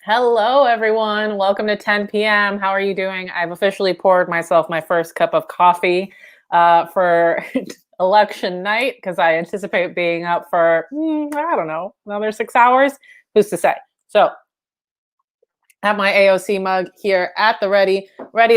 Hello, everyone. Welcome to 10 p.m. How are you doing? I've officially poured myself my first cup of coffee for election night because I anticipate being up for, I don't know, another 6 hours. Who's to say? So have my AOC mug here at the ready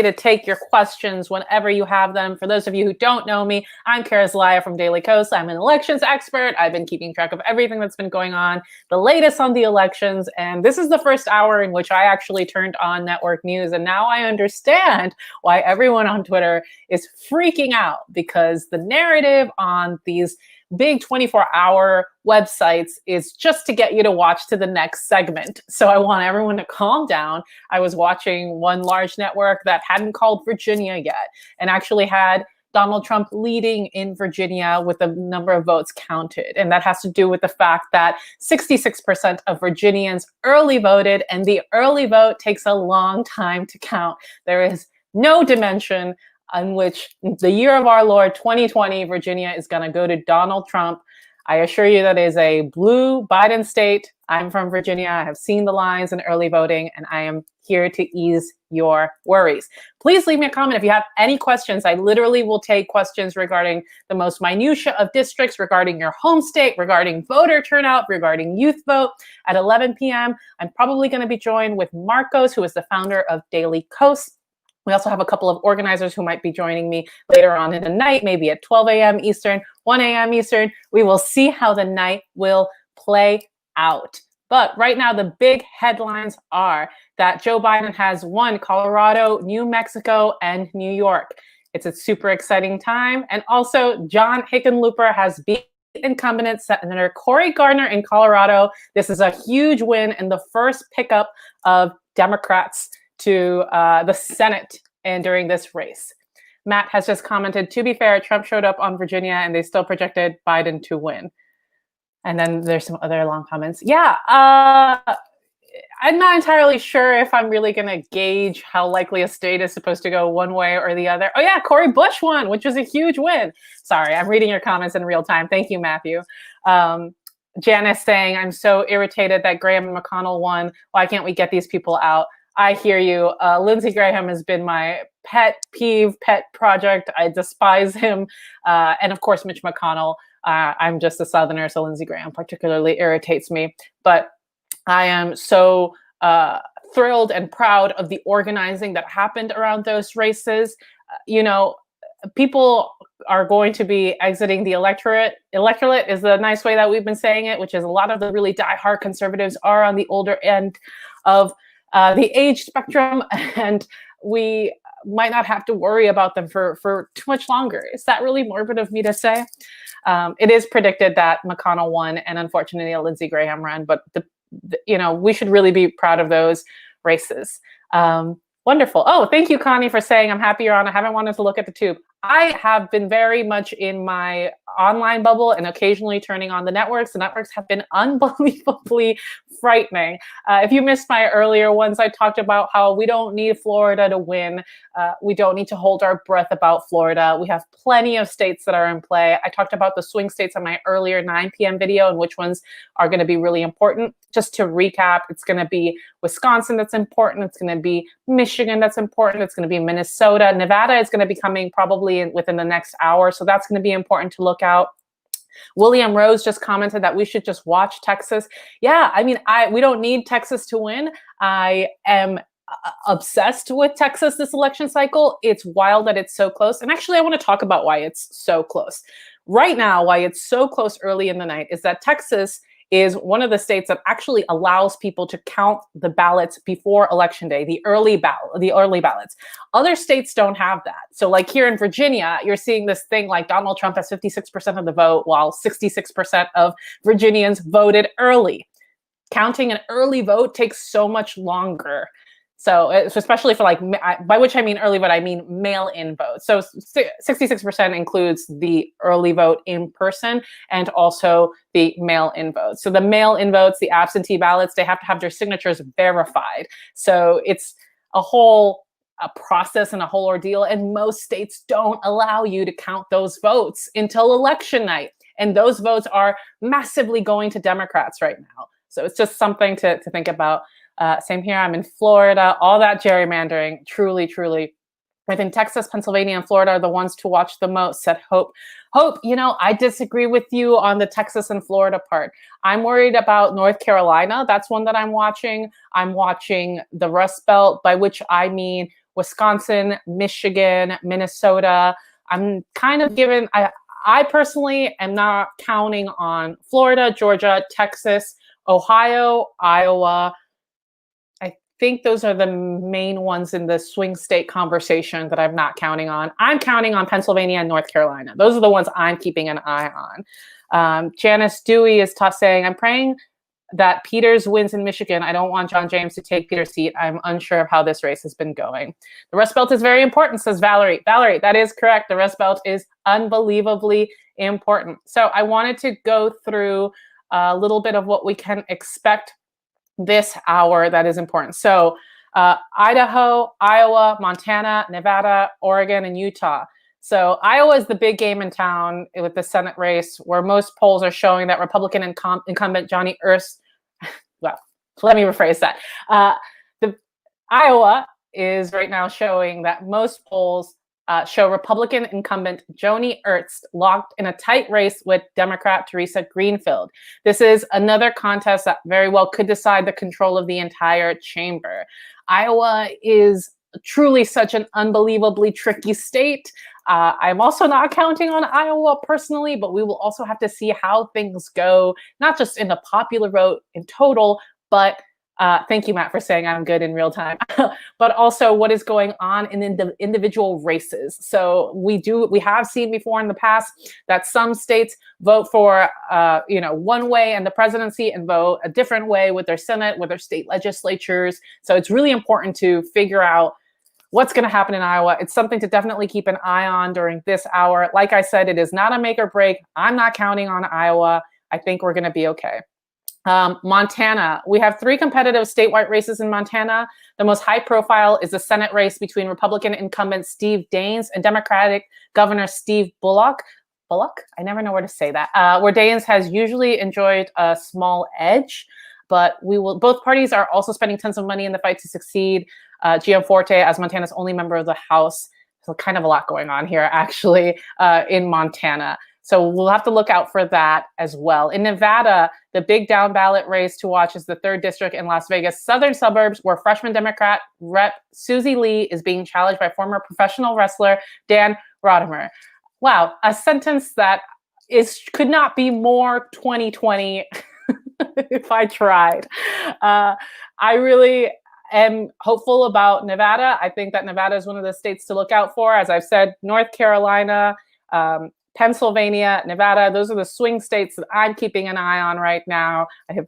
to take your questions whenever you have them. For those of you who don't know me, I'm Kara Zelaya from Daily Kos. I'm an elections expert. I've been keeping track of everything that's been going on, the latest on the elections, and this is the first hour in which I actually turned on network news, and now I understand why everyone on Twitter is freaking out because the narrative on these big 24-hour websites is just to get you to watch to the next segment. So I want everyone to calm down. I was watching one large network that hadn't called Virginia yet and actually had Donald Trump leading in Virginia with the number of votes counted. And that has to do with the fact that 66% of Virginians early voted, and the early vote takes a long time to count. There is no dimension in which the year of our Lord 2020, Virginia is going to go to Donald Trump. I assure you that is a blue Biden state. I'm from Virginia. I have seen the lines in early voting, and I am here to ease your worries. Please leave me a comment if you have any questions. I literally will take questions regarding the most minutia of districts, regarding your home state, regarding voter turnout, regarding youth vote at 11 p.m. I'm probably going to be joined with Marcos, who is the founder of Daily Kos. We also have a couple of organizers who might be joining me later on in the night, maybe at 12 a.m. Eastern, 1 a.m. Eastern. We will see how the night will play out. But right now, the big headlines are that Joe Biden has won Colorado, New Mexico, and New York. It's a super exciting time. And also, John Hickenlooper has beat incumbent Senator Cory Gardner in Colorado. This is a huge win and the first pickup of Democrats to the Senate and during this race. Matt has just commented, to be fair, Trump showed up on Virginia and they still projected Biden to win. And then there's some other long comments. Yeah, I'm not entirely sure if I'm really going to gauge how likely a state is supposed to go one way or the other. Oh yeah, Cory Bush won, which was a huge win. Sorry, I'm reading your comments in real time. Thank you, Matthew. Janice saying, I'm so irritated that Graham and McConnell won. Why can't we get these people out? I hear you. Lindsey Graham has been my pet peeve, pet project. I despise him. And of course, Mitch McConnell. I'm just a Southerner, so Lindsey Graham particularly irritates me. But I am so thrilled and proud of the organizing that happened around those races. People are going to be exiting the electorate. Electorate is the nice way that we've been saying it, which is a lot of the really diehard conservatives are on the older end of the age spectrum, and we might not have to worry about them for too much longer. Is that really morbid of me to say? It is predicted that McConnell won, and unfortunately, Lindsey Graham ran. But we should really be proud of those races. Wonderful. Oh, thank you, Connie, for saying I'm happy you're on. I haven't wanted to look at the tube. I have been very much in my online bubble and occasionally turning on the networks. The networks have been unbelievably frightening. If you missed my earlier ones, I talked about how we don't need Florida to win. We don't need to hold our breath about Florida. We have plenty of states that are in play. I talked about the swing states on my earlier 9 p.m. video and which ones are going to be really important. Just to recap, it's going to be Wisconsin that's important. It's going to be Michigan that's important. It's going to be Minnesota. Nevada is going to be coming probably within the next hour. So that's going to be important to look out. William Rose just commented that we should just watch Texas. Yeah, I mean, we don't need Texas to win. I am obsessed with Texas this election cycle. It's wild that it's so close. And actually, I want to talk about why it's so close. Right now, why it's so close early in the night is that Texas is one of the states that actually allows people to count the ballots before election day, the early ballots. Other states don't have that. So like here in Virginia, you're seeing this thing like Donald Trump has 56% of the vote while 66% of Virginians voted early. Counting an early vote takes so much longer. So especially for by which I mean early vote, I mean mail-in vote. So 66% includes the early vote in person and also the mail-in votes. So the mail-in votes, the absentee ballots, they have to have their signatures verified. So it's a whole process and a whole ordeal. And most states don't allow you to count those votes until election night. And those votes are massively going to Democrats right now. So it's just something to think about. Same here. I'm in Florida. All that gerrymandering, truly, truly. I think Texas, Pennsylvania, and Florida are the ones to watch the most, said Hope. Hope, I disagree with you on the Texas and Florida part. I'm worried about North Carolina. That's one that I'm watching. I'm watching the Rust Belt, by which I mean Wisconsin, Michigan, Minnesota. I'm kind of given, I personally am not counting on Florida, Georgia, Texas, Ohio, Iowa. I think those are the main ones in the swing state conversation that I'm not counting on. I'm counting on Pennsylvania and North Carolina. Those are the ones I'm keeping an eye on. Janice Dewey is saying, I'm praying that Peters wins in Michigan. I don't want John James to take Peters' seat. I'm unsure of how this race has been going. The Rust Belt is very important, says Valerie. Valerie, that is correct. The Rust Belt is unbelievably important. So I wanted to go through a little bit of what we can expect this hour that is important. So Idaho, Iowa, Montana, Nevada, Oregon, and Utah. So Iowa is the big game in town with the Senate race, where most polls are showing that Republican incumbent Johnny Ernst, well, let me rephrase that. The Iowa is right now showing that most polls show Republican incumbent Joni Ernst locked in a tight race with Democrat Teresa Greenfield. This is another contest that very well could decide the control of the entire chamber. Iowa is truly such an unbelievably tricky state. I'm also not counting on Iowa personally, but we will also have to see how things go, not just in the popular vote in total, but thank you, Matt, for saying I'm good in real time, but also what is going on in the individual races. So we have seen before in the past that some states vote for, one way in the presidency and vote a different way with their Senate, with their state legislatures. So it's really important to figure out what's going to happen in Iowa. It's something to definitely keep an eye on during this hour. Like I said, it is not a make or break. I'm not counting on Iowa. I think we're going to be okay. Montana, we have 3 competitive statewide races in Montana. The most high profile is the Senate race between Republican incumbent Steve Daines and Democratic Governor Steve Bullock. I never know where to say that. Where Daines has usually enjoyed a small edge, but both parties are also spending tons of money in the fight to succeed. Gianforte as Montana's only member of the House. So kind of a lot going on here, actually, in Montana. So we'll have to look out for that as well. In Nevada, the big down ballot race to watch is the 3rd district in Las Vegas southern suburbs, where freshman Democrat Rep. Susie Lee is being challenged by former professional wrestler Dan Rodimer. Wow, a sentence that could not be more 2020 if I tried. I really am hopeful about Nevada. I think that Nevada is one of the states to look out for. As I've said, North Carolina, Pennsylvania, Nevada, those are the swing states that I'm keeping an eye on right now. I have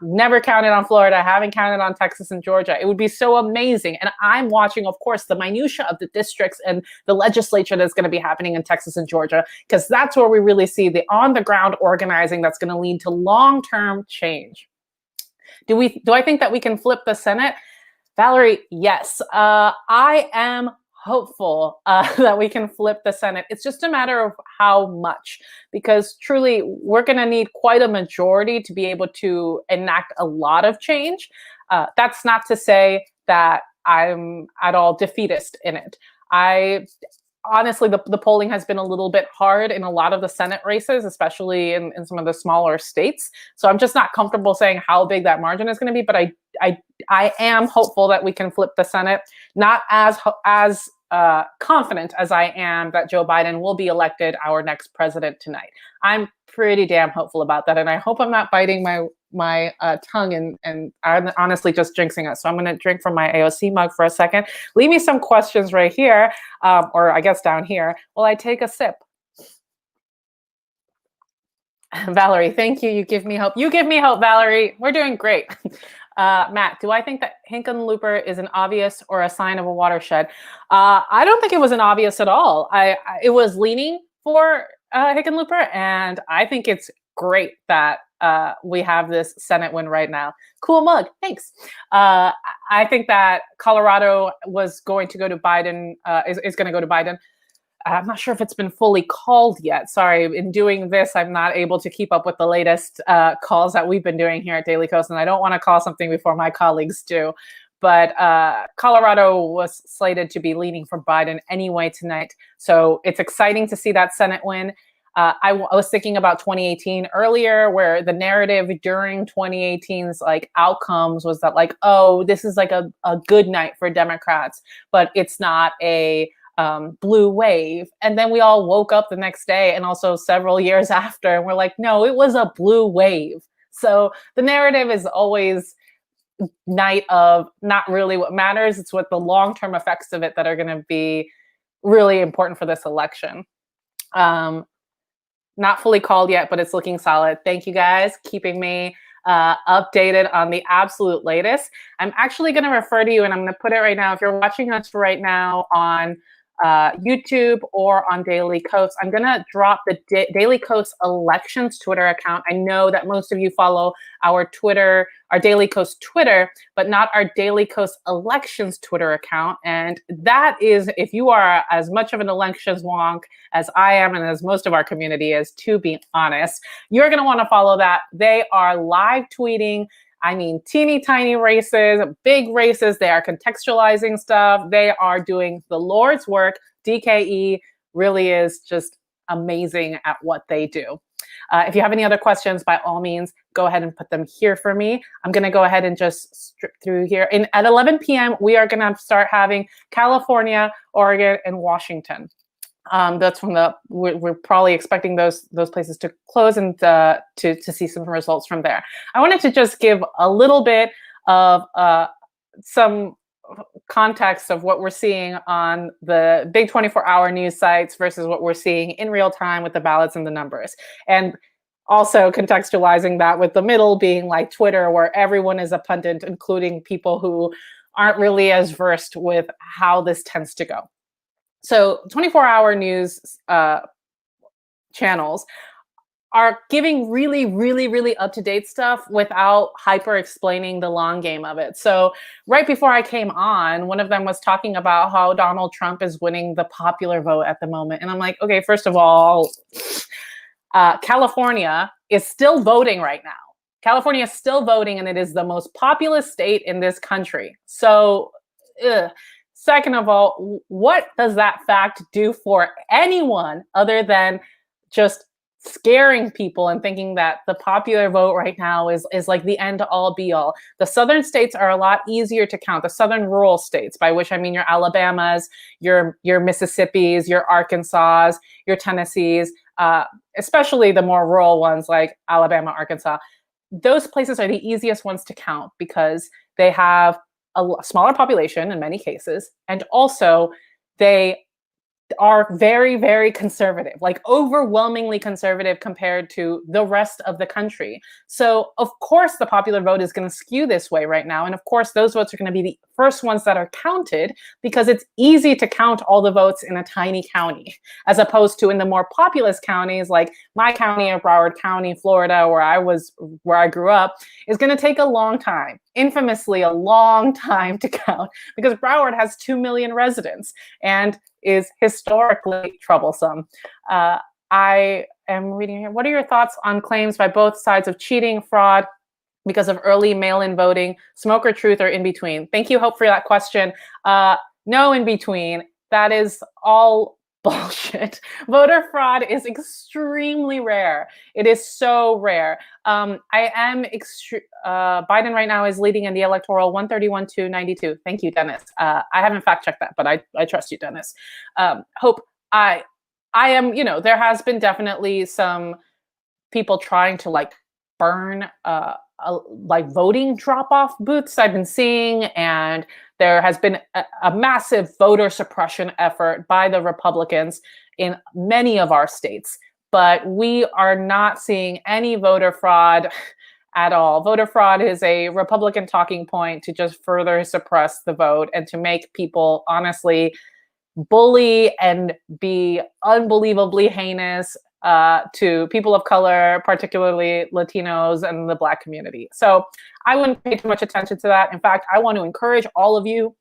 never counted on Florida. I haven't counted on Texas and Georgia. It would be so amazing. And I'm watching, of course, the minutia of the districts and the legislature that's going to be happening in Texas and Georgia, because that's where we really see the on-the-ground organizing that's going to lead to long-term change. Do I think that we can flip the Senate? Valerie, yes. I am hopeful that we can flip the Senate. It's just a matter of how much, because truly we're going to need quite a majority to be able to enact a lot of change. That's not to say that I'm at all defeatist in it. Honestly, the polling has been a little bit hard in a lot of the Senate races, especially in some of the smaller states. So I'm just not comfortable saying how big that margin is going to be. But I am hopeful that we can flip the Senate. Not as confident as I am that Joe Biden will be elected our next president tonight. I'm pretty damn hopeful about that, and I hope I'm not biting my tongue and I'm honestly just jinxing us. So I'm going to drink from my AOC mug for a second. Leave me some questions right here, or I guess down here, while I take a sip. Valerie, thank you. You give me hope. You give me hope, Valerie. We're doing great. Matt, do I think that Hickenlooper is an obvious or a sign of a watershed? I don't think it was an obvious at all. It was leaning for Hickenlooper, and I think it's great that we have this Senate win right now. Cool mug, thanks. I think that Colorado was going to go to Biden, is going to go to Biden. I'm not sure if it's been fully called yet. Sorry, in doing this, I'm not able to keep up with the latest calls that we've been doing here at Daily Kos, and I don't want to call something before my colleagues do. But Colorado was slated to be leaning for Biden anyway tonight. So it's exciting to see that Senate win. I was thinking about 2018 earlier, where the narrative during 2018's like outcomes was that like, oh, this is like a good night for Democrats, but it's not a blue wave. And then we all woke up the next day and also several years after, and we're like, no, it was a blue wave. So the narrative is always night of not really what matters. It's what the long-term effects of it that are going to be really important for this election. Not fully called yet, but it's looking solid. Thank you guys, keeping me updated on the absolute latest. I'm actually going to refer to you, and I'm going to put it right now. If you're watching us right now on YouTube or on Daily Kos, I'm going to drop the Daily Kos elections Twitter account. I know that most of you follow our Twitter, our Daily Kos Twitter, but not our Daily Kos elections Twitter account. And that is, if you are as much of an elections wonk as I am and as most of our community is, to be honest, you're going to want to follow that. They are live tweeting. I mean, teeny tiny races, big races. They are contextualizing stuff. They are doing the Lord's work. DKE really is just amazing at what they do. If you have any other questions, by all means, go ahead and put them here for me. I'm going to go ahead and just strip through here. At 11 p.m., we are going to start having California, Oregon, and Washington. That's from we're probably expecting those places to close and to see some results from there. I wanted to just give a little bit of some context of what we're seeing on the big 24-hour news sites versus what we're seeing in real time with the ballots and the numbers. And also contextualizing that with the middle being like Twitter, where everyone is a pundit, including people who aren't really as versed with how this tends to go. So 24-hour news channels are giving really, really, really up-to-date stuff without hyper explaining the long game of it. So right before I came on, one of them was talking about how Donald Trump is winning the popular vote at the moment. And I'm like, okay, first of all, California is still voting right now. California is still voting, and it is the most populous state in this country. So, second of all, what does that fact do for anyone other than just scaring people and thinking that the popular vote right now is like the end all be all? The southern states are a lot easier to count. The southern rural states, by which I mean your Alabamas, your Mississippis, your Arkansas, your Tennessees, especially the more rural ones like Alabama, Arkansas. Those places are the easiest ones to count because they have a smaller population in many cases, and also they are very, very conservative, like overwhelmingly conservative compared to the rest of the country. So of course the popular vote is going to skew this way right now. And of course those votes are going to be the first ones that are counted because it's easy to count all the votes in a tiny county, as opposed to in the more populous counties like my county of Broward County, Florida, where I grew up, is going to take a long time, infamously a long time to count, because Broward has 2 million residents and is historically troublesome. I am reading here. What are your thoughts on claims by both sides of cheating, fraud because of early mail-in voting, smoke or truth, or in between? Thank you, Hope, for that question. No in between. That is all bullshit. Voter fraud is extremely rare. It is so rare. Biden right now is leading in the electoral 131-92. Thank you, Dennis. I haven't fact checked that, but I trust you, Dennis. Hope, I am, there has been definitely some people trying to like burn like voting drop-off booths I've been seeing, and there has been a massive voter suppression effort by the Republicans in many of our states, but we are not seeing any voter fraud at all. Voter fraud is a Republican talking point to just further suppress the vote and to make people honestly bully and be unbelievably heinous to people of color, particularly Latinos and the Black community. So I wouldn't pay too much attention to that. In fact, I want to encourage all of you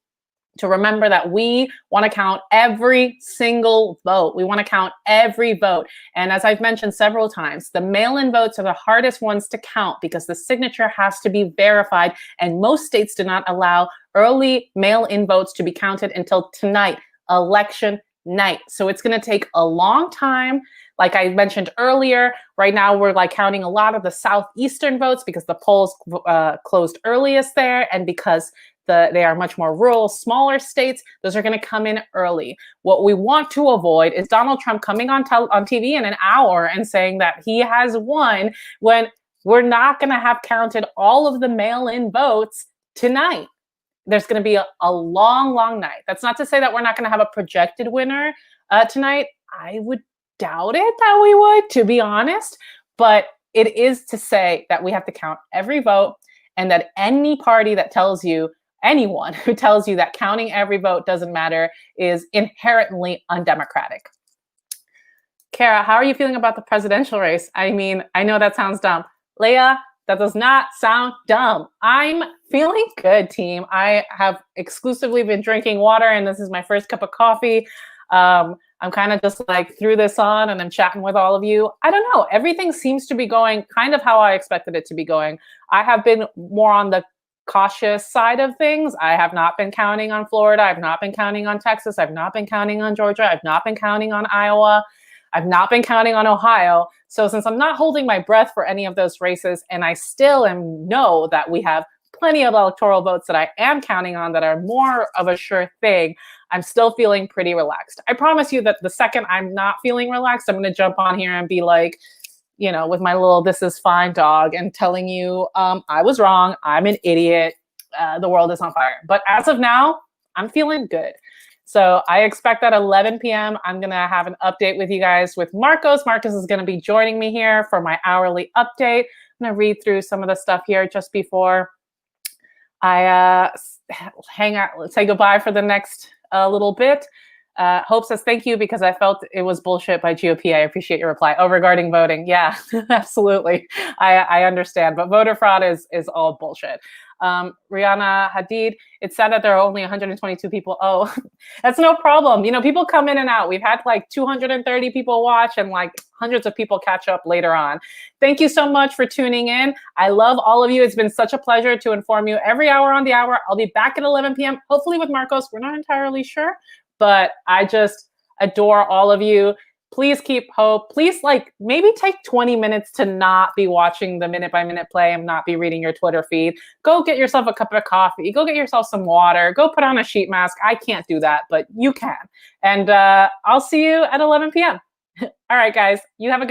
to remember that we want to count every single vote. We want to count every vote. And as I've mentioned several times, the mail-in votes are the hardest ones to count because the signature has to be verified. And most states do not allow early mail-in votes to be counted until tonight, election night. So it's going to take a long time. Like I mentioned earlier, right now we're like counting a lot of the southeastern votes because the polls closed earliest there, and because they are much more rural, smaller states, those are going to come in early. What we want to avoid is Donald Trump coming on TV in an hour and saying that he has won when we're not going to have counted all of the mail-in votes tonight. There's going to be a long, long night. That's not to say that we're not going to have a projected winner tonight. I would doubt it that we would, to be honest. But it is to say that we have to count every vote, and that any party that tells you, anyone who tells you that counting every vote doesn't matter is inherently undemocratic. Kara, how are you feeling about the presidential race? I mean, I know that sounds dumb. Leah, that does not sound dumb. I'm feeling good, team. I have exclusively been drinking water, and this is my first cup of coffee. I'm kind of just like threw this on and I'm chatting with all of you. I don't know. Everything seems to be going kind of how I expected it to be going. I have been more on the cautious side of things. I have not been counting on Florida. I've not been counting on Texas. I've not been counting on Georgia. I've not been counting on Iowa. I've not been counting on Ohio. So since I'm not holding my breath for any of those races, and I still know that we have plenty of electoral votes that I am counting on that are more of a sure thing, I'm still feeling pretty relaxed. I promise you that the second I'm not feeling relaxed, I'm going to jump on here and be like, you know, with my little "this is fine" dog and telling you I was wrong, I'm an idiot, the world is on fire. But as of now, I'm feeling good. So I expect that 11 p.m. I'm going to have an update with you guys with Marcos. Marcos is going to be joining me here for my hourly update. I'm going to read through some of the stuff here just before I hang out, say goodbye for the next little bit. Hope says thank you because I felt it was bullshit by GOP. I appreciate your reply. Oh, regarding voting. Yeah, absolutely. I understand, but voter fraud is all bullshit. Rihanna Hadid, it's sad that there are only 122 people. Oh, that's no problem. You know, people come in and out. We've had like 230 people watch and like hundreds of people catch up later on. Thank you so much for tuning in. I love all of you. It's been such a pleasure to inform you every hour on the hour. I'll be back at 11 p.m. hopefully with Marcos. We're not entirely sure, but I just adore all of you. Please keep hope. Please, like, maybe take 20 minutes to not be watching the minute-by-minute play and not be reading your Twitter feed. Go get yourself a cup of coffee. Go get yourself some water. Go put on a sheet mask. I can't do that, but you can. And I'll see you at 11 p.m. All right, guys. You have a good